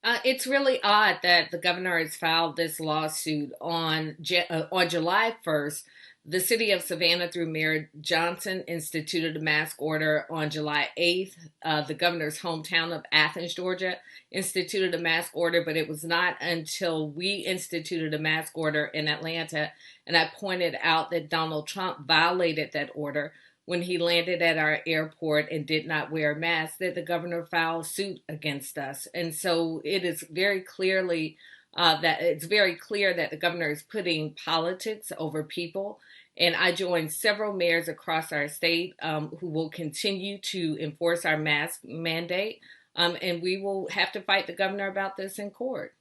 It's really odd that the governor has filed this lawsuit on July 1st. The city of Savannah, through Mayor Johnson, instituted a mask order on July 8th. The governor's hometown of Athens, Georgia, instituted a mask order, but it was not until we instituted a mask order in Atlanta, and I pointed out that Donald Trump violated that order when he landed at our airport and did not wear a mask, that the governor filed suit against us. And so it is very clearly that it's very clear that the governor is putting politics over people. And I joined several mayors across our state who will continue to enforce our mask mandate. And we will have to fight the governor about this in court.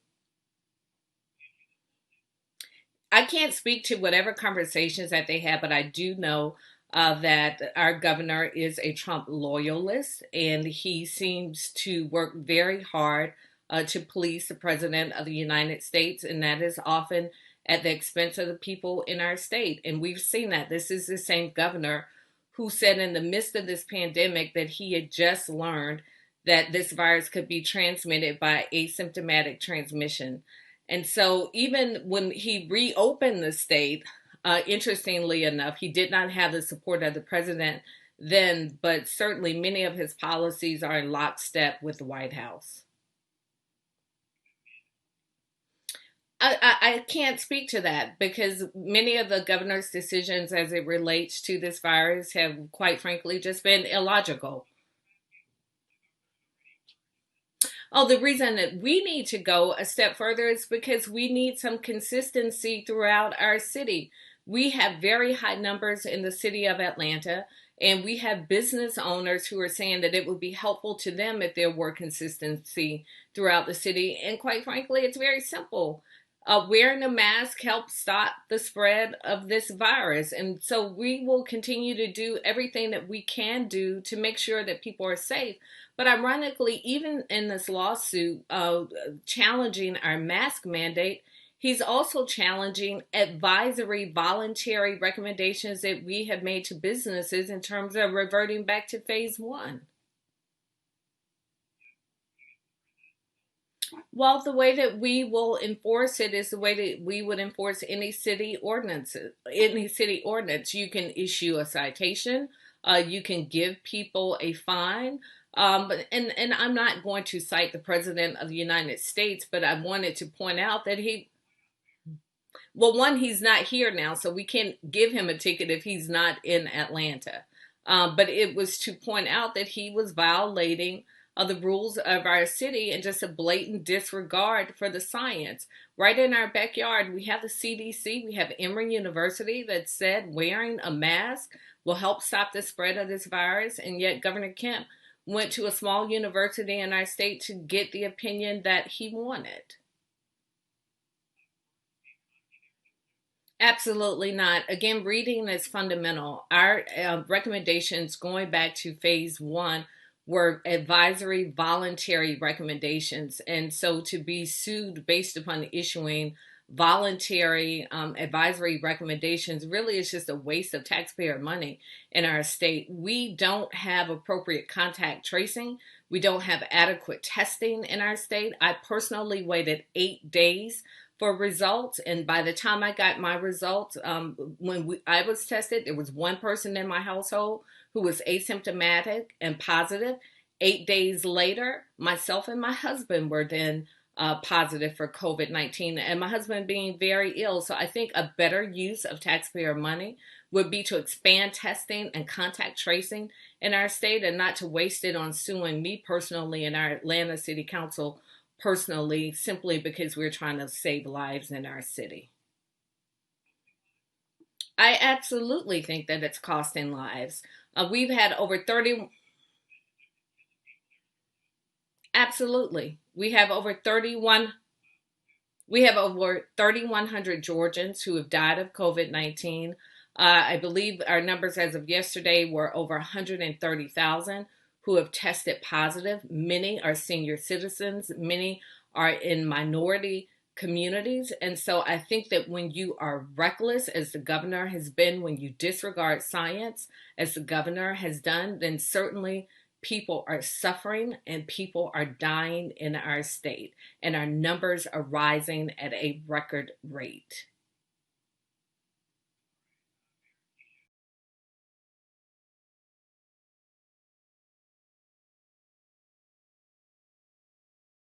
I can't speak to whatever conversations that they have, but I do know that our governor is a Trump loyalist, and he seems to work very hard to please the president of the United States, and that is often at the expense of the people in our state. And we've seen that. This is the same governor who said in the midst of this pandemic that he had just learned that this virus could be transmitted by asymptomatic transmission. And so, even when he reopened the state, interestingly enough, he did not have the support of the president then, but certainly many of his policies are in lockstep with the White House. I can't speak to that because many of the governor's decisions as it relates to this virus have, quite frankly, just been illogical. Oh, the reason that we need to go a step further is because we need some consistency throughout our city. We have very high numbers in the city of Atlanta, and we have business owners who are saying that it would be helpful to them if there were consistency throughout the city. And quite frankly, it's very simple. Wearing a mask helps stop the spread of this virus. And so we will continue to do everything that we can do to make sure that people are safe. But ironically, even in this lawsuit challenging our mask mandate, he's also challenging advisory, voluntary recommendations that we have made to businesses in terms of reverting back to phase one. Well, the way that we will enforce it is the way that we would enforce any city ordinances. Any city ordinance, you can issue a citation, you can give people a fine. And I'm not going to cite the president of the United States, but I wanted to point out that well, one, he's not here now, so we can't give him a ticket if he's not in Atlanta. But it was to point out that he was violating the rules of our city and just a blatant disregard for the science. Right in our backyard, we have the CDC, we have Emory University that said wearing a mask will help stop the spread of this virus, and yet Governor Kemp went to a small university in our state to get the opinion that he wanted. Absolutely not. Again, reading is fundamental. Our recommendations going back to phase one were advisory, voluntary recommendations. And so to be sued based upon issuing voluntary advisory recommendations really is just a waste of taxpayer money in our state. We don't have appropriate contact tracing. We don't have adequate testing in our state. I personally waited 8 days for results. And by the time I got my results, I was tested, there was one person in my household who was asymptomatic and positive. 8 days later, myself and my husband were then positive for COVID-19, and my husband being very ill. So I think a better use of taxpayer money would be to expand testing and contact tracing in our state and not to waste it on suing me personally and our Atlanta City Council personally simply because we're trying to save lives in our city. I absolutely think that it's costing lives. We've had over 30, absolutely. We have over 3,100 Georgians who have died of COVID-19. I believe our numbers as of yesterday were over 130,000 who have tested positive. Many are senior citizens, many are in minority communities. And so I think that when you are reckless, as the governor has been, when you disregard science, as the governor has done, then certainly people are suffering and people are dying in our state, and our numbers are rising at a record rate.